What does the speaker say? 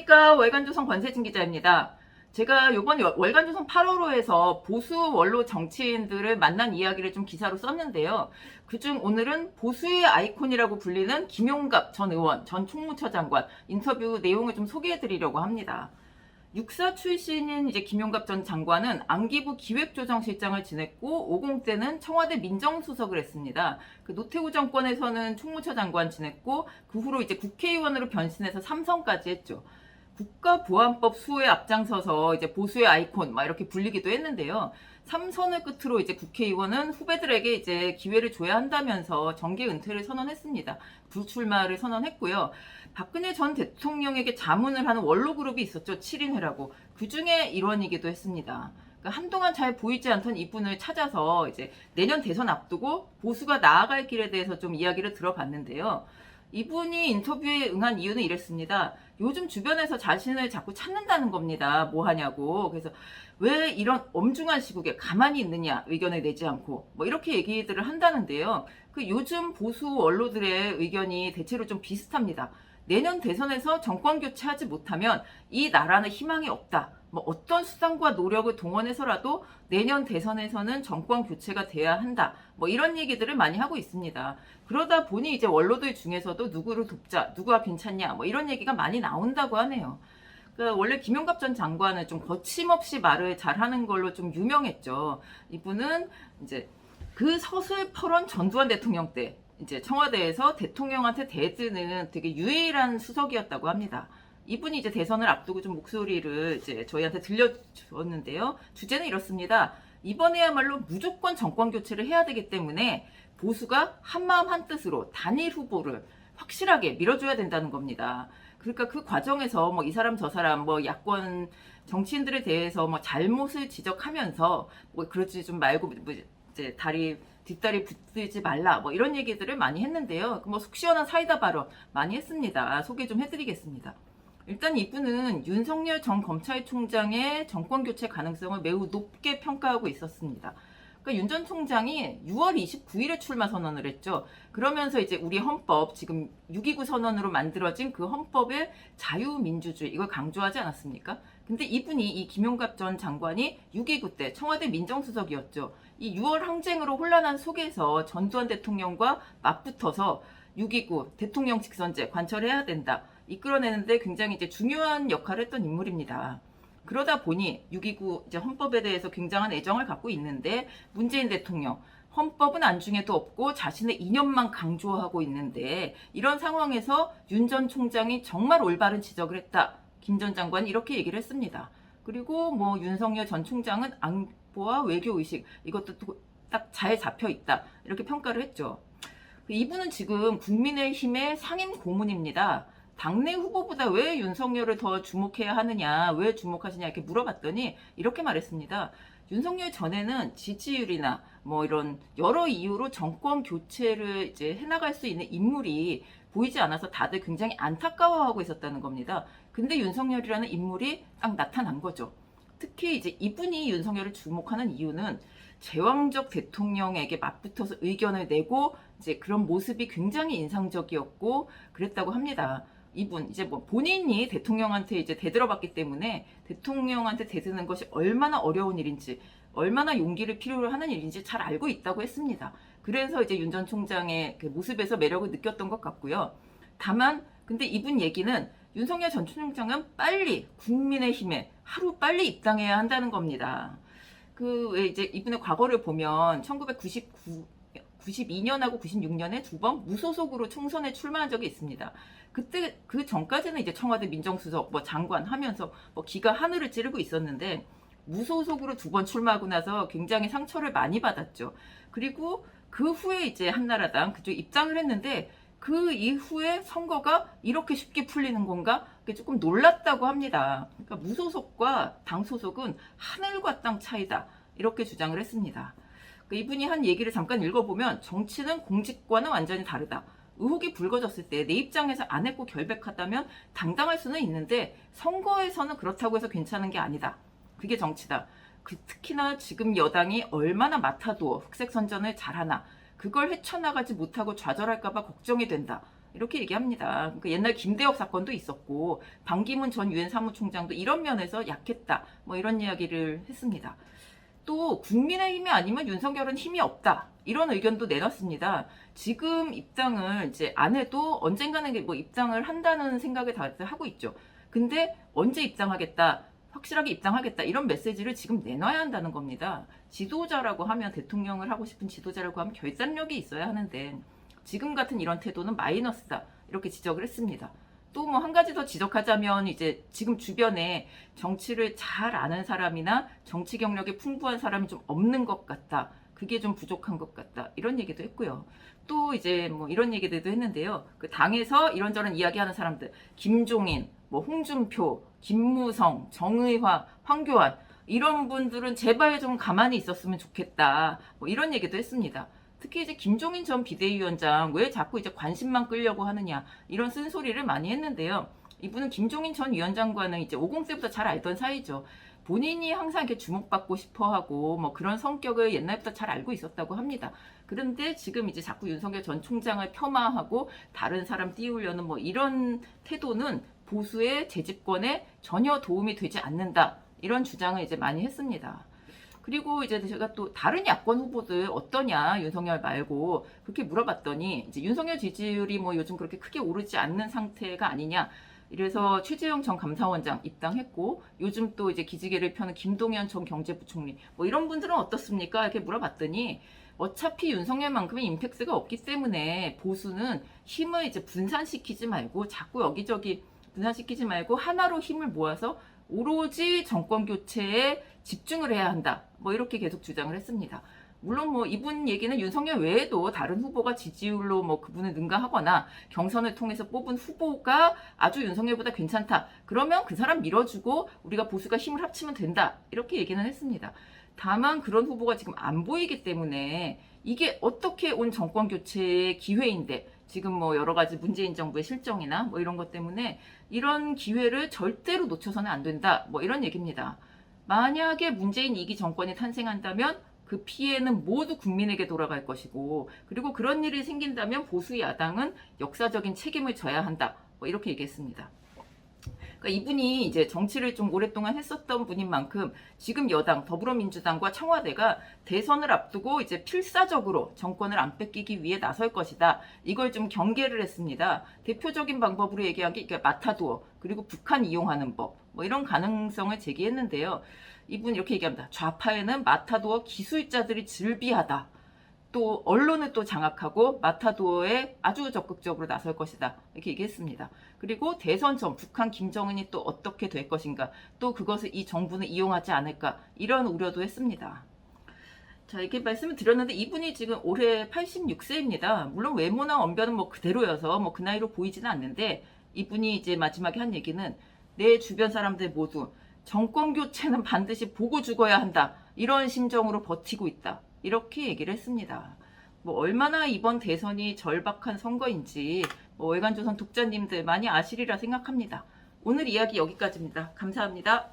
안녕하십니까. 월간조선 권세진 기자입니다. 제가 이번 월간조선 8월호에서 보수 원로 정치인들을 만난 이야기를 좀 기사로 썼는데요. 그중 오늘은 보수의 아이콘이라고 불리는 김용갑 전 의원, 전 총무처 장관 인터뷰 내용을 좀 소개해드리려고 합니다. 육사 출신인 이제 김용갑 전 장관은 안기부 기획조정실장을 지냈고 50 때는 청와대 민정수석을 했습니다. 그 노태우 정권에서는 총무처 장관 지냈고 그 후로 이제 국회의원으로 변신해서 삼선까지 했죠. 국가보안법 수호에 앞장서서 이제 보수의 아이콘 막 이렇게 불리기도 했는데요. 삼선을 끝으로 이제 국회의원은 후배들에게 이제 기회를 줘야 한다면서 정계 은퇴를 선언했습니다. 불출마를 선언했고요. 박근혜 전 대통령에게 자문을 하는 원로그룹이 있었죠. 7인회라고. 그 중에 일원이기도 했습니다. 그러니까 한동안 잘 보이지 않던 이분을 찾아서 이제 내년 대선 앞두고 보수가 나아갈 길에 대해서 좀 이야기를 들어봤는데요. 이분이 인터뷰에 응한 이유는 이랬습니다. 요즘 주변에서 자신을 자꾸 찾는다는 겁니다. 뭐 하냐고. 그래서 왜 이런 엄중한 시국에 가만히 있느냐, 의견을 내지 않고 뭐 이렇게 얘기들을 한다는데요. 그 요즘 보수 원로들의 의견이 대체로 좀 비슷합니다. 내년 대선에서 정권 교체하지 못하면 이 나라는 희망이 없다. 뭐 어떤 수단과 노력을 동원해서라도 내년 대선에서는 정권 교체가 돼야 한다. 뭐 이런 얘기들을 많이 하고 있습니다. 그러다 보니 이제 원로들 중에서도 누구를 돕자, 누가 괜찮냐, 뭐 이런 얘기가 많이 나온다고 하네요. 그러니까 원래 김용갑 전 장관은 좀 거침없이 말을 잘하는 걸로 좀 유명했죠. 이분은 이제 그 서슬퍼런 전두환 대통령 때 이제 청와대에서 대통령한테 대드는 되게 유일한 수석이었다고 합니다. 이분이 이제 대선을 앞두고 좀 목소리를 이제 저희한테 들려줬는데요. 주제는 이렇습니다. 이번에야말로 무조건 정권 교체를 해야 되기 때문에 보수가 한마음 한뜻으로 단일 후보를 확실하게 밀어줘야 된다는 겁니다. 그러니까 그 과정에서 뭐 이 사람 저 사람 뭐 야권 정치인들에 대해서 뭐 잘못을 지적하면서 뭐 그러지 좀 말고 뭐 이제 뒷다리 붙이지 말라 뭐 이런 얘기들을 많이 했는데요. 뭐 속 시원한 사이다 발언 많이 했습니다. 소개 좀 해드리겠습니다. 일단 이분은 윤석열 전 검찰총장의 정권 교체 가능성을 매우 높게 평가하고 있었습니다. 그러니까 윤 전 총장이 6월 29일에 출마 선언을 했죠. 그러면서 이제 우리 헌법, 지금 6.29 선언으로 만들어진 그 헌법의 자유민주주의, 이걸 강조하지 않았습니까? 근데 이분이, 이 김용갑 전 장관이 6.29 때 청와대 민정수석이었죠. 이 6월 항쟁으로 혼란한 속에서 전두환 대통령과 맞붙어서 6.29 대통령 직선제 관철해야 된다. 이끌어내는데 굉장히 이제 중요한 역할을 했던 인물입니다. 그러다 보니 6.29 이제 헌법에 대해서 굉장한 애정을 갖고 있는데 문재인 대통령 헌법은 안중에도 없고 자신의 이념만 강조하고 있는데 이런 상황에서 윤 전 총장이 정말 올바른 지적을 했다. 김 전 장관이 이렇게 얘기를 했습니다. 그리고 뭐 윤석열 전 총장은 안보와 외교의식 이것도 딱 잘 잡혀 있다. 이렇게 평가를 했죠. 이분은 지금 국민의힘의 상임 고문입니다. 당내 후보보다 왜 윤석열을 더 주목해야 하느냐, 왜 주목하시냐 이렇게 물어봤더니 이렇게 말했습니다. 윤석열 전에는 지지율이나 뭐 이런 여러 이유로 정권 교체를 이제 해나갈 수 있는 인물이 보이지 않아서 다들 굉장히 안타까워하고 있었다는 겁니다. 근데 윤석열이라는 인물이 딱 나타난 거죠. 특히 이제 이분이 윤석열을 주목하는 이유는 제왕적 대통령에게 맞붙어서 의견을 내고 이제 그런 모습이 굉장히 인상적이었고 그랬다고 합니다. 이분 이제 뭐 본인이 대통령한테 이제 대들어봤기 때문에 대통령한테 대드는 것이 얼마나 어려운 일인지, 얼마나 용기를 필요로 하는 일인지 잘 알고 있다고 했습니다. 그래서 이제 윤 전 총장의 그 모습에서 매력을 느꼈던 것 같고요. 다만 근데 이분 얘기는 윤석열 전 총장은 빨리 국민의힘에 하루 빨리 입당해야 한다는 겁니다. 그 왜 이제 이분의 과거를 보면 1992년하고 96년에 두 번 무소속으로 총선에 출마한 적이 있습니다. 그때 그 전까지는 이제 청와대 민정수석 뭐 장관 하면서 뭐 기가 하늘을 찌르고 있었는데 무소속으로 두 번 출마하고 나서 굉장히 상처를 많이 받았죠. 그리고 그 후에 이제 한나라당 그쪽 입당을 했는데 그 이후에 선거가 이렇게 쉽게 풀리는 건가? 그게 조금 놀랐다고 합니다. 그러니까 무소속과 당 소속은 하늘과 땅 차이다. 이렇게 주장을 했습니다. 이분이 한 얘기를 잠깐 읽어보면 정치는 공직과는 완전히 다르다. 의혹이 불거졌을 때 내 입장에서 안 했고 결백하다면 당당할 수는 있는데 선거에서는 그렇다고 해서 괜찮은 게 아니다. 그게 정치다. 특히나 지금 여당이 얼마나 맡아도 흑색 선전을 잘하나 그걸 헤쳐나가지 못하고 좌절할까봐 걱정이 된다. 이렇게 얘기합니다. 그러니까 옛날 김대엽 사건도 있었고 반기문 전 유엔 사무총장도 이런 면에서 약했다. 뭐 이런 이야기를 했습니다. 또 국민의힘이 아니면 윤석열은 힘이 없다. 이런 의견도 내놨습니다. 지금 입당을 이제 안 해도 언젠가는 뭐 입당을 한다는 생각을 다들 하고 있죠. 근데 언제 입당하겠다, 확실하게 입당하겠다 이런 메시지를 지금 내놔야 한다는 겁니다. 지도자라고 하면, 대통령을 하고 싶은 지도자라고 하면 결단력이 있어야 하는데 지금 같은 이런 태도는 마이너스다 이렇게 지적을 했습니다. 또 뭐 한 가지 더 지적하자면 이제 지금 주변에 정치를 잘 아는 사람이나 정치 경력이 풍부한 사람이 좀 없는 것 같다. 그게 좀 부족한 것 같다. 이런 얘기도 했고요. 또 이제 뭐 이런 얘기들도 했는데요. 그 당에서 이런저런 이야기하는 사람들, 김종인, 뭐 홍준표, 김무성, 정의화, 황교안 이런 분들은 제발 좀 가만히 있었으면 좋겠다. 뭐 이런 얘기도 했습니다. 특히 이제 김종인 전 비대위원장 왜 자꾸 이제 관심만 끌려고 하느냐 이런 쓴소리를 많이 했는데요. 이분은 김종인 전 위원장과는 이제 50 때부터 잘 알던 사이죠. 본인이 항상 이렇게 주목받고 싶어 하고 뭐 그런 성격을 옛날부터 잘 알고 있었다고 합니다. 그런데 지금 이제 자꾸 윤석열 전 총장을 폄하하고 다른 사람 띄우려는 뭐 이런 태도는 보수의 재집권에 전혀 도움이 되지 않는다. 이런 주장을 이제 많이 했습니다. 그리고 이제 제가 또 다른 야권 후보들 어떠냐, 윤석열 말고 그렇게 물어봤더니 이제 윤석열 지지율이 뭐 요즘 그렇게 크게 오르지 않는 상태가 아니냐. 이래서 최재형 전 감사원장 입당했고 요즘 또 이제 기지개를 펴는 김동연 전 경제부총리 뭐 이런 분들은 어떻습니까? 이렇게 물어봤더니 어차피 윤석열만큼의 임팩트가 없기 때문에 보수는 힘을 이제 분산시키지 말고 자꾸 여기저기 분산시키지 말고 하나로 힘을 모아서 오로지 정권 교체에 집중을 해야 한다. 뭐 이렇게 계속 주장을 했습니다. 물론 뭐 이분 얘기는 윤석열 외에도 다른 후보가 지지율로 뭐 그분을 능가하거나 경선을 통해서 뽑은 후보가 아주 윤석열보다 괜찮다. 그러면 그 사람 밀어주고 우리가 보수가 힘을 합치면 된다. 이렇게 얘기는 했습니다. 다만 그런 후보가 지금 안 보이기 때문에 이게 어떻게 온 정권 교체의 기회인데 지금 뭐 여러 가지 문재인 정부의 실정이나 뭐 이런 것 때문에 이런 기회를 절대로 놓쳐서는 안 된다. 뭐 이런 얘기입니다. 만약에 문재인 2기 정권이 탄생한다면 그 피해는 모두 국민에게 돌아갈 것이고 그리고 그런 일이 생긴다면 보수 야당은 역사적인 책임을 져야 한다. 뭐 이렇게 얘기했습니다. 그러니까 이분이 이제 정치를 좀 오랫동안 했었던 분인 만큼 지금 여당 더불어민주당과 청와대가 대선을 앞두고 이제 필사적으로 정권을 안 뺏기기 위해 나설 것이다. 이걸 좀 경계를 했습니다. 대표적인 방법으로 얘기한 게 마타도어 그리고 북한 이용하는 법 뭐 이런 가능성을 제기했는데요. 이분 이렇게 얘기합니다. 좌파에는 마타도어 기술자들이 즐비하다. 또 언론을 또 장악하고 마타도어에 아주 적극적으로 나설 것이다. 이렇게 얘기했습니다. 그리고 대선 전 북한 김정은이 또 어떻게 될 것인가. 또 그것을 이 정부는 이용하지 않을까. 이런 우려도 했습니다. 자, 이렇게 말씀을 드렸는데 이분이 지금 올해 86세입니다. 물론 외모나 언변은 뭐 그대로여서 뭐 그 나이로 보이지는 않는데 이분이 이제 마지막에 한 얘기는 내 주변 사람들 모두 정권 교체는 반드시 보고 죽어야 한다. 이런 심정으로 버티고 있다. 이렇게 얘기를 했습니다. 뭐 얼마나 이번 대선이 절박한 선거인지 뭐 월간조선 독자님들 많이 아시리라 생각합니다. 오늘 이야기 여기까지입니다. 감사합니다.